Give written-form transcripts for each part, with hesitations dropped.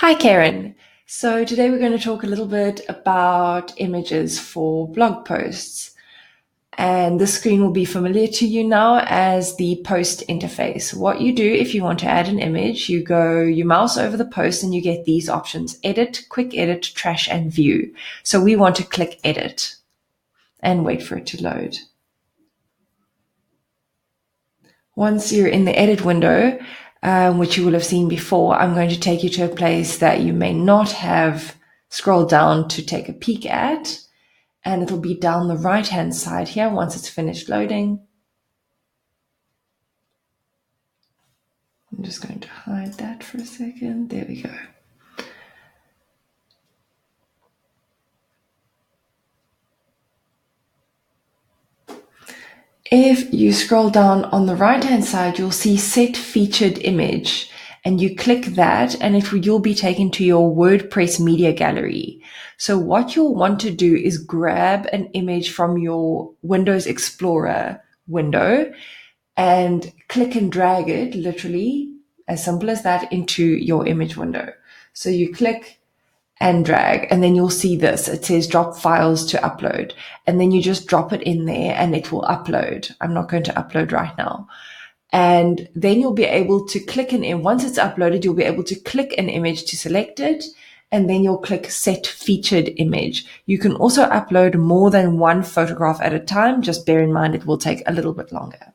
Hi, Karen. So today we're going to talk a little bit about images for blog posts. And this screen will be familiar to you now as the post interface. What you do if you want to add an image, you mouse over the post and you get these options: edit, quick edit, trash, and view. So we want to click edit and wait for it to load. Once you're in the edit window, which you will have seen before, I'm going to take you to a place that you may not have scrolled down to take a peek at, and it'll be down the right-hand side here once it's finished loading. I'm just going to hide that for a second. There we go. If you scroll down on the right-hand side, you'll see Set Featured Image, and you click that, and you'll be taken to your WordPress media gallery. So what you'll want to do is grab an image from your Windows Explorer window and click and drag it, literally, as simple as that, into your image window. So you click and drag, and then you'll see this. It says drop files to upload, and then you just drop it in there and it will upload. I'm not going to upload right now. And then you'll be able to click once it's uploaded, you'll be able to click an image to select it, and then you'll click Set Featured Image. You can also upload more than one photograph at a time. Just bear in mind it will take a little bit longer.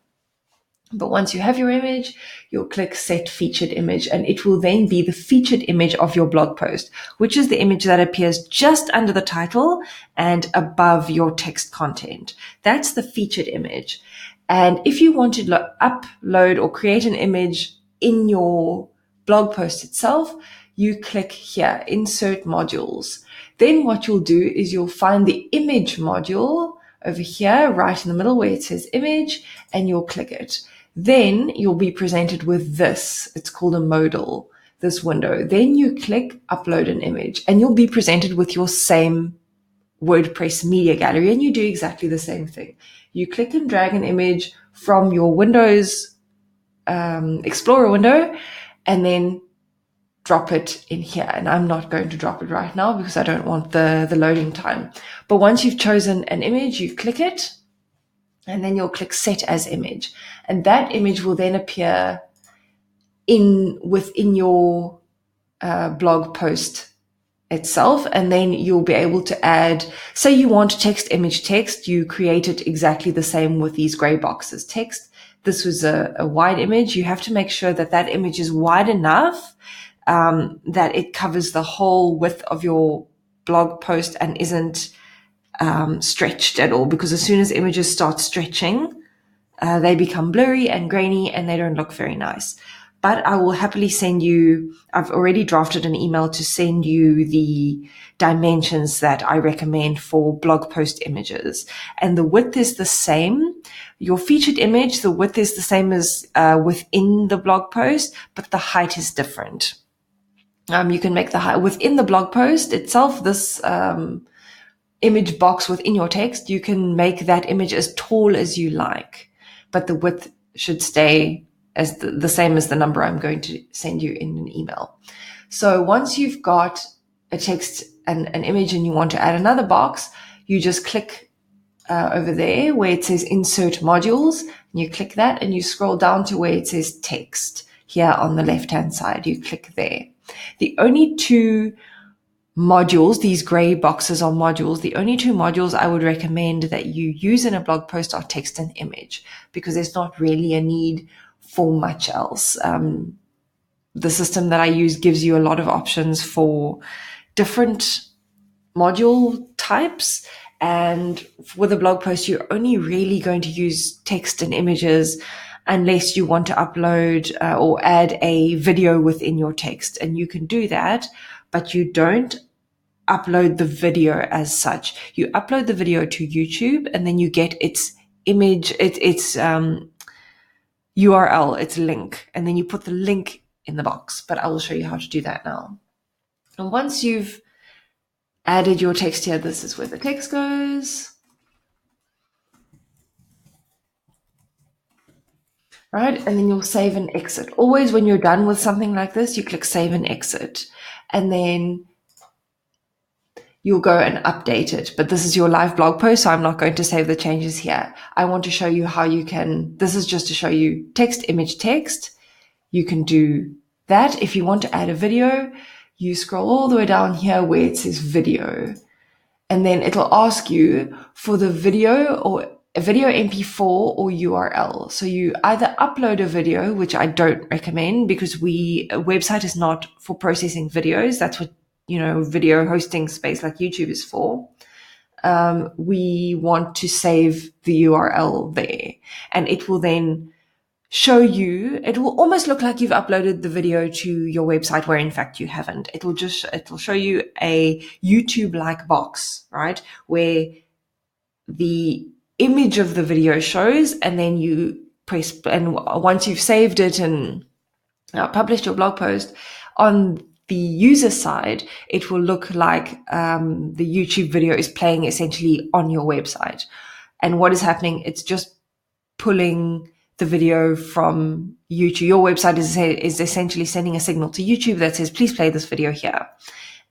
But once you have your image, you'll click Set Featured Image, and it will then be the featured image of your blog post, which is the image that appears just under the title and above your text content. That's the featured image. And if you want to upload or create an image in your blog post itself, you click here, Insert Modules. Then what you'll do is you'll find the image module over here, right in the middle where it says image, and you'll click it. Then you'll be presented with this. It's called a modal, this window. Then you click upload an image, and you'll be presented with your same WordPress media gallery, and you do exactly the same thing. You click and drag an image from your Windows Explorer window, and then drop it in here. And I'm not going to drop it right now because I don't want the loading time. But once you've chosen an image, you click it, and then you'll click Set as Image. And that image will then appear within your blog post itself. And then you'll be able to add, say you want text, image, text, you create it exactly the same with these gray boxes. Text, this was a wide image. You have to make sure that that image is wide enough that it covers the whole width of your blog post and isn't stretched at all, because as soon as images start stretching, they become blurry and grainy and they don't look very nice. But I will happily send you, I've already drafted an email to send you the dimensions that I recommend for blog post images. And the width is the same. Your featured image, the width is the same as within the blog post, but the height is different. You can make the height within the blog post itself, this image box within your text, you can make that image as tall as you like, but the width should stay as the same as the number I'm going to send you in an email. So once you've got a text and an image and you want to add another box, you just click over there where it says Insert Modules, and you click that, and you scroll down to where it says Text here on the left-hand side. You click there. The only two modules, these gray boxes are modules. The only two modules I would recommend that you use in a blog post are text and image, because there's not really a need for much else. The system that I use gives you a lot of options for different module types. And with a blog post, you're only really going to use text and images unless you want to upload or add a video within your text. And you can do that, but you don't upload the video as such. You upload the video to YouTube, and then you get its image, its URL, its link, and then you put the link in the box. But I will show you how to do that now. And once you've added your text here, this is where the text goes. Right? And then you'll save and exit. Always when you're done with something like this, you click Save and Exit. and then you'll go and update it. But this is your live blog post, so I'm not going to save the changes here. I want to show you how you can, this is just to show you text, image, text. You can do that. If you want to add a video, you scroll all the way down here where it says video. And then it'll ask you for the video or a video MP4 or URL. So you either upload a video, which I don't recommend because a website is not for processing videos. That's what, video hosting space like YouTube is for. We want to save the URL there, and it will then show you, it will almost look like you've uploaded the video to your website where in fact you haven't. It'll show you a YouTube-like box, right? Where the image of the video shows, and then you press, and once you've saved it and published your blog post, on the user side, it will look like the YouTube video is playing essentially on your website. And what is happening, it's just pulling the video from YouTube. Your website is essentially sending a signal to YouTube that says, please play this video here.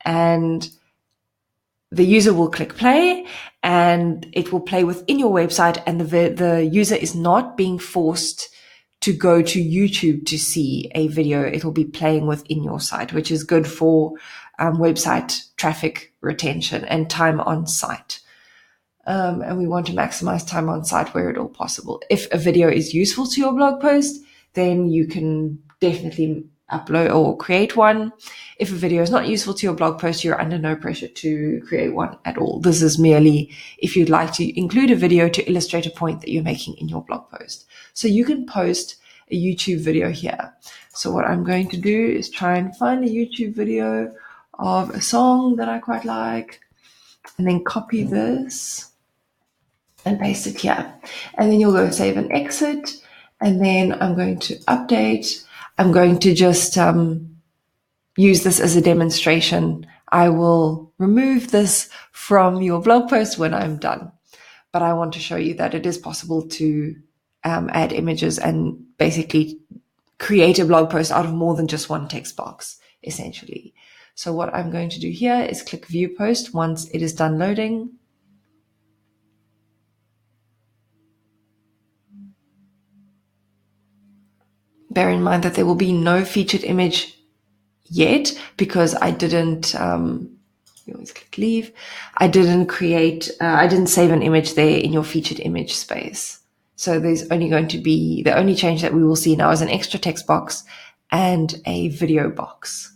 And the user will click play, and it will play within your website, and the user is not being forced to go to YouTube to see a video. It will be playing within your site, which is good for website traffic retention and time on site. And we want to maximize time on site where at all possible. If a video is useful to your blog post, then you can definitely upload or create one. If a video is not useful to your blog post, you're under no pressure to create one at all. This is merely if you'd like to include a video to illustrate a point that you're making in your blog post. So you can post a YouTube video here. So what I'm going to do is try and find a YouTube video of a song that I quite like, and then copy this and paste it here. And then you'll go save and exit. And then I'm going to update. I'm going to just use this as a demonstration. I will remove this from your blog post when I'm done. But I want to show you that it is possible to add images and basically create a blog post out of more than just one text box, essentially. So what I'm going to do here is click View Post once it is done loading. Bear in mind that there will be no featured image yet because I didn't, you always click Leave. I didn't save an image there in your featured image space. So there's only going to be, the only change that we will see now is an extra text box and a video box.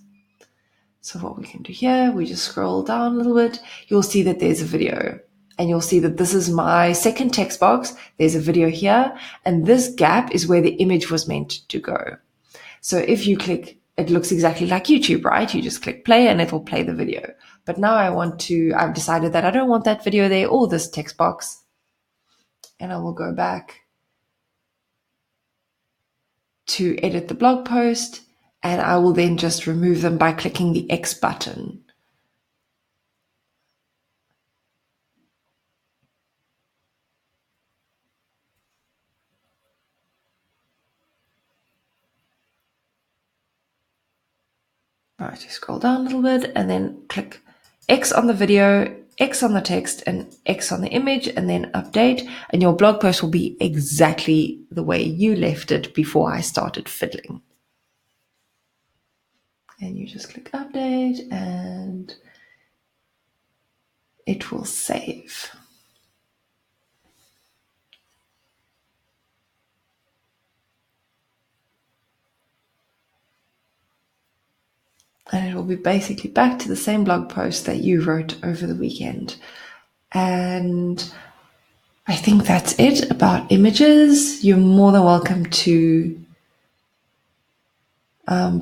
So what we can do here, we just scroll down a little bit. You'll see that there's a video, and you'll see that this is my second text box. There's a video here, and this gap is where the image was meant to go. So if you click, it looks exactly like YouTube, right? You just click play and it'll play the video. But now I've decided that I don't want that video there or this text box. And I will go back to edit the blog post, and I will then just remove them by clicking the X button. All right, just scroll down a little bit and then click X on the video, X on the text, and X on the image, and then update, and your blog post will be exactly the way you left it before I started fiddling. And you just click update and it will save. And it will be basically back to the same blog post that you wrote over the weekend. And I think that's it about images. You're more than welcome to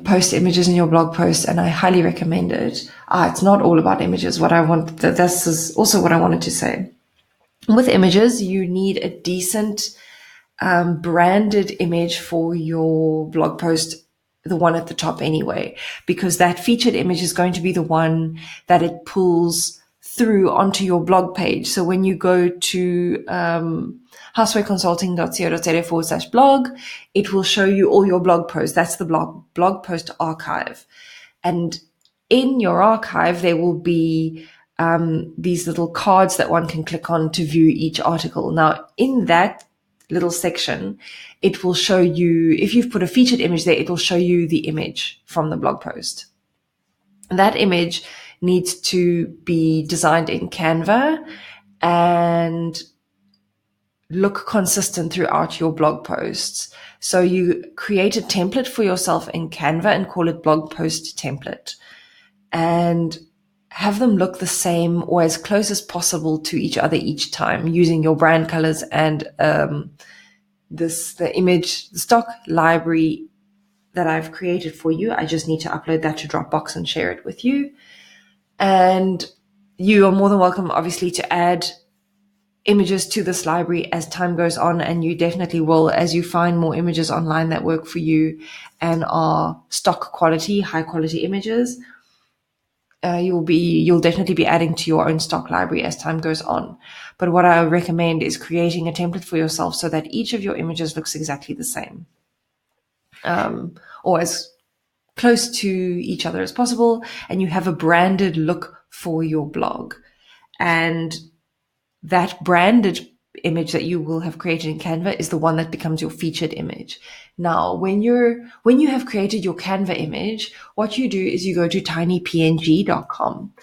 post images in your blog post, and I highly recommend it. It's not all about images. This is also what I wanted to say. With images, you need a decent branded image for your blog post, the one at the top anyway, because that featured image is going to be the one that it pulls through onto your blog page. So when you go to housewareconsulting.co.za/blog, it will show you all your blog posts. That's the blog post archive. And in your archive, there will be these little cards that one can click on to view each article. Now, in that little section, it will show you, if you've put a featured image there, it will show you the image from the blog post. That image needs to be designed in Canva and look consistent throughout your blog posts. So you create a template for yourself in Canva and call it blog post template, and have them look the same or as close as possible to each other each time, using your brand colors and the image, the stock library that I've created for you. I just need to upload that to Dropbox and share it with you. And you are more than welcome, obviously, to add images to this library as time goes on, and you definitely will as you find more images online that work for you and are stock quality, high quality images. You'll definitely be adding to your own stock library as time goes on. But what I recommend is creating a template for yourself so that each of your images looks exactly the same, or as close to each other as possible, and you have a branded look for your blog. And that branded image that you will have created in Canva is the one that becomes your featured image. Now, when you have created your Canva image, what you do is you go to tinypng.com.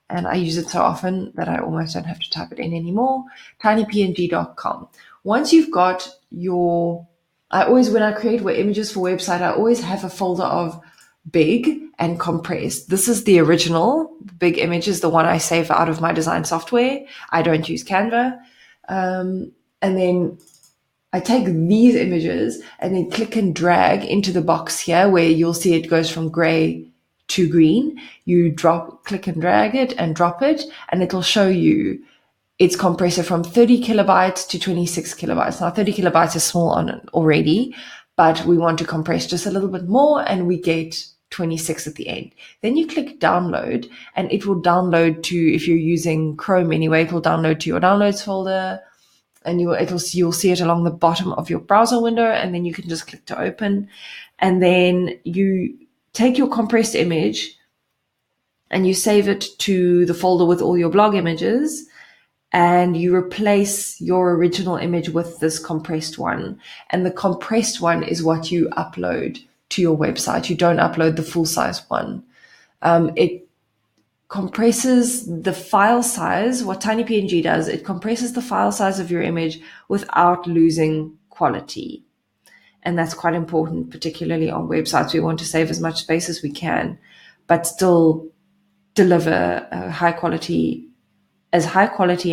And I use it so often that I almost don't have to type it in anymore. tinypng.com. Once you've got when I create images for website, I always have a folder of big and compressed. This is the original. Big image is the one I save out of my design software. I don't use Canva. And then I take these images and then click and drag into the box here where you'll see it goes from gray to green. You click and drag it and drop it, and it'll show you its compressor from 30 kilobytes to 26 kilobytes. Now, 30 kilobytes is small on it already, but we want to compress just a little bit more, and we get 26 at the end. Then you click download, and it will download to, if you're using Chrome anyway, it will download to your downloads folder, and you'll see it along the bottom of your browser window, and then you can just click to open. And then you take your compressed image and you save it to the folder with all your blog images, and you replace your original image with this compressed one. And the compressed one is what you upload to your website. You don't upload the full size one. It compresses the file size. What TinyPNG does, it compresses the file size of your image without losing quality. And that's quite important, particularly on websites. We want to save as much space as we can, but still deliver as high quality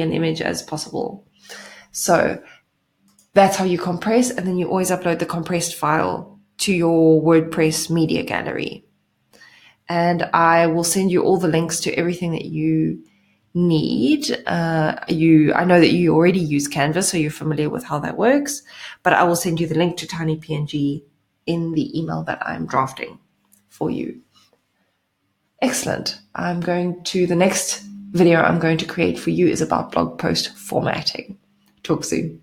an image as possible. So that's how you compress, and then you always upload the compressed file to your WordPress media gallery. And I will send you all the links to everything that you need. I know that you already use Canva, so you're familiar with how that works, but I will send you the link to TinyPNG in the email that I'm drafting for you. Excellent. The next video I'm going to create for you is about blog post formatting. Talk soon.